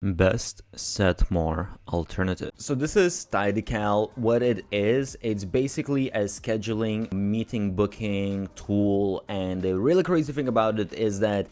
Best Setmore alternative. So this is Tidycal. What it is, it's basically a scheduling, meeting booking tool, and the really crazy thing about it is that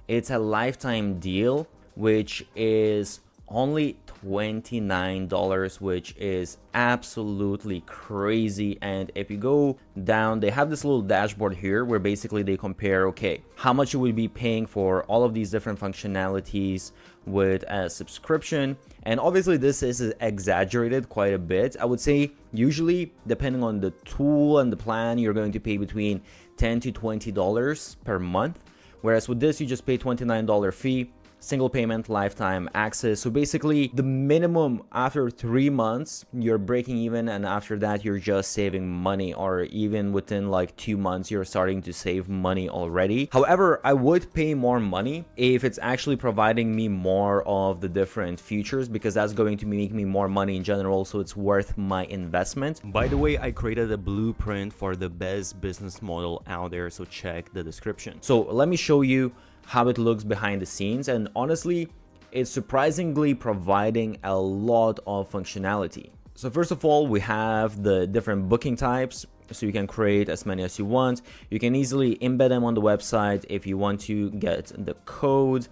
it's a lifetime deal, which is only $29, which is absolutely crazy. And if you go down, they have this little dashboard here where basically they compare, okay, how much you would be paying for all of these different functionalities with a subscription. And obviously this is exaggerated quite a bit. I would say usually, depending on the tool and the plan, you're going to pay between $10 to $20 per month, whereas with this you just pay $29 fee, single payment, lifetime access. So basically the minimum after 3 months you're breaking even, and after that you're just saving money, or even within like 2 months you're starting to save money already. However, I would pay more money if it's actually providing me more of the different features, because that's going to make me more money in general, so it's worth my investment. By the way, I created a blueprint for the best business model out there, so check the description. So let me show you how it looks behind the scenes, and honestly it's surprisingly providing a lot of functionality. So first of all, we have the different booking types, so you can create as many as you want. You can easily embed them on the website. If you want to get the code,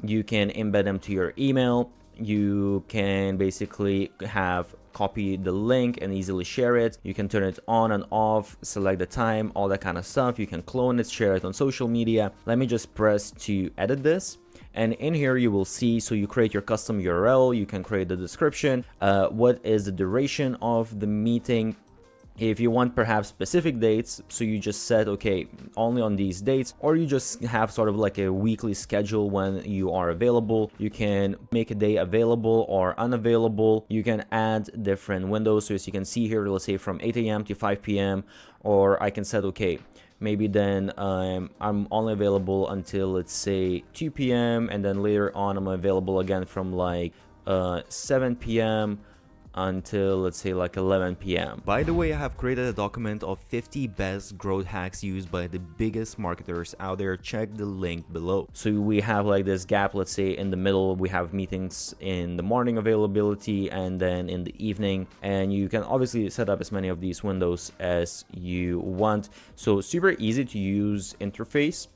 you can embed them to your email. You can basically copy the link and easily share it. You can turn it on and off, select the time, all that kind of stuff. You can clone it, share it on social media. Let me just press to edit this. And in here you will see, so you create your custom URL, you can create the description, what is the duration of the meeting. If you want perhaps specific dates, so you just set, okay, only on these dates, or you just have sort of like a weekly schedule when you are available. You can make a day available or unavailable. You can add different windows. So as you can see here, let's say from 8 a.m. to 5 p.m. Or I can set, okay, maybe then I'm only available until, let's say, 2 p.m. and then later on I'm available again from like 7 p.m. until, let's say, like 11 p.m. By the way, I have created a document of 50 best growth hacks used by the biggest marketers out there. Check the link below. So we have like this gap, let's say in the middle we have meetings in the morning availability and then in the evening, and you can obviously set up as many of these windows as you want. So super easy to use interface.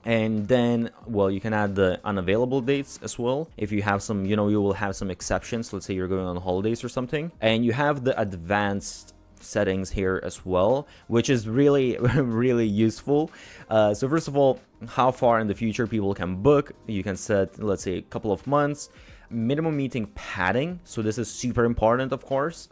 And then, well, you can add the unavailable dates as well. If you have some, you will have some exceptions. Let's say you're going on holidays or something. And you have the advanced settings here as well, which is really, really useful. So first of all, how far in the future people can book. You can set, let's say, a couple of months. Minimum meeting padding, so this is super important, of course,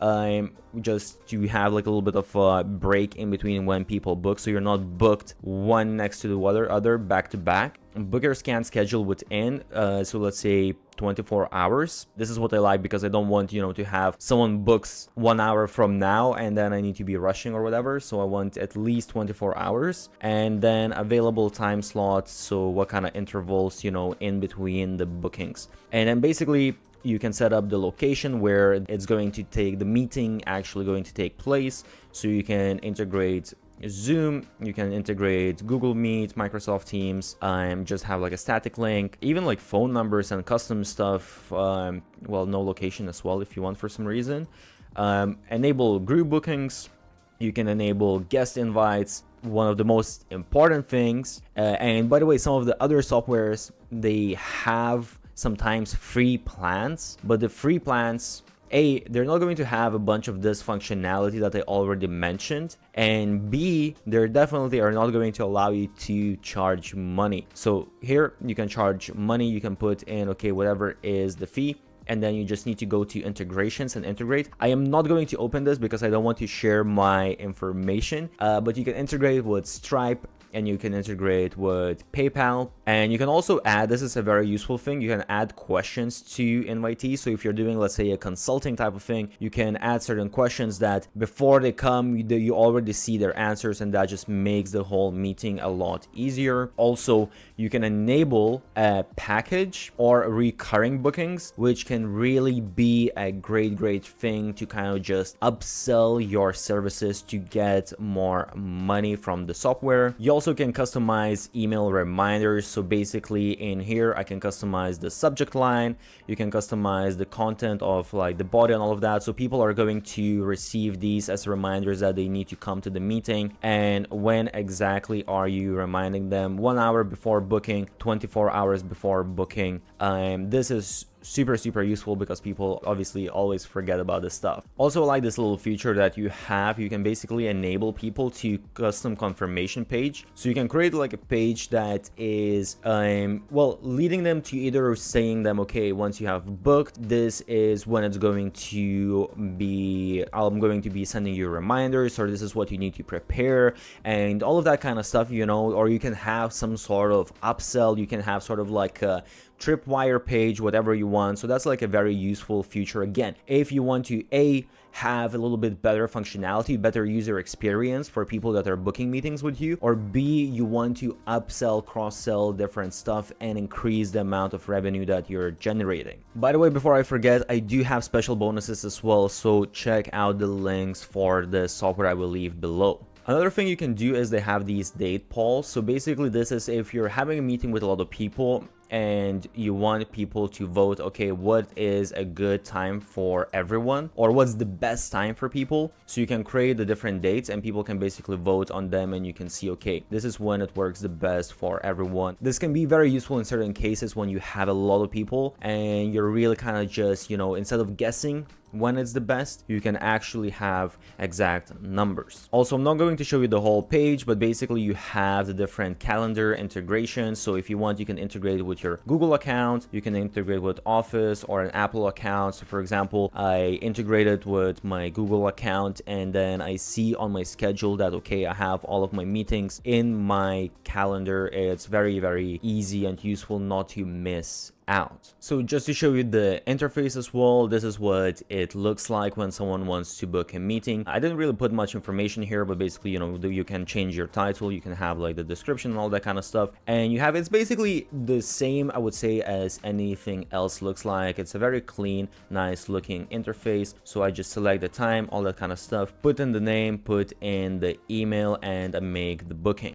just to have like a little bit of a break in between when people book, so you're not booked one next to the other back to back. Bookers can schedule within, so let's say 24 hours. This is what I like, because I don't want, to have someone books 1 hour from now and then I need to be rushing or whatever. So I want at least 24 hours. And then available time slots, so what kind of intervals, in between the bookings. And then basically you can set up the location where it's going to take, the meeting actually going to take place. So you can integrate Zoom, you can integrate Google Meet, Microsoft Teams, just have like a static link, even like phone numbers and custom stuff, well, no location as well if you want for some reason. Enable group bookings, you can enable guest invites. One of the most important things, and by the way, some of the other softwares, they have sometimes free plans, but the free plans, A, they're not going to have a bunch of this functionality that I already mentioned, and B, they definitely are not going to allow you to charge money. So here you can charge money, you can put in, okay, whatever is the fee, and then you just need to go to integrations and integrate. I am not going to open this because I don't want to share my information, but you can integrate with Stripe, and you can integrate with PayPal, and you can also add, this is a very useful thing, you can add questions to invitees. So if you're doing, let's say, a consulting type of thing, you can add certain questions that before they come, you already see their answers, and that just makes the whole meeting a lot easier. Also, you can enable a package or recurring bookings, which can really be a great thing to kind of just upsell your services to get more money from the software. You also can customize email reminders, So basically in here I can customize the subject line, you can customize the content of like the body and all of that, so people are going to receive these as reminders that they need to come to the meeting. And when exactly are you reminding them? 1 hour before booking, 24 hours before booking. This is super useful because people obviously always forget about this stuff. Also, I like this little feature that you have. You can basically enable people to custom confirmation page, so you can create like a page that is well, leading them to either saying them, okay, once you have booked, this is when it's going to be, I'm going to be sending you reminders, or this is what you need to prepare, and all of that kind of stuff, you know. Or you can have some sort of upsell, you can have sort of like a tripwire page, whatever you want. So that's like a very useful feature. Again, if you want to have a little bit better functionality, better user experience for people that are booking meetings with you, or B, you want to upsell, cross-sell different stuff and increase the amount of revenue that you're generating. By the way, before I forget, I do have special bonuses as well, so check out the links for the software I will leave below. Another thing you can do is they have these date polls. So basically this is if you're having a meeting with a lot of people and you want people to vote, okay, what is a good time for everyone, or what's the best time for people. So you can create the different dates and people can basically vote on them, and you can see, okay, this is when it works the best for everyone. This can be very useful in certain cases when you have a lot of people and you're really kind of just, you know, instead of guessing when it's the best, you can actually have exact numbers. Also, I'm not going to show you the whole page, but basically you have the different calendar integrations. So if you want, you can integrate it with your Google account, you can integrate with Office or an Apple account. So for example, I integrated with my Google account, and then I see on my schedule that, okay, I have all of my meetings in my calendar. It's very easy and useful not to miss out. So just to show you the interface as well, this is what it looks like when someone wants to book a meeting. I didn't really put much information here, but basically, you know, you can change your title, you can have like the description and all that kind of stuff, and you have, it's basically the same, I would say, as anything else looks like. It's a very clean, nice looking interface. So I just select the time, all that kind of stuff, put in the name, put in the email, and I make the booking.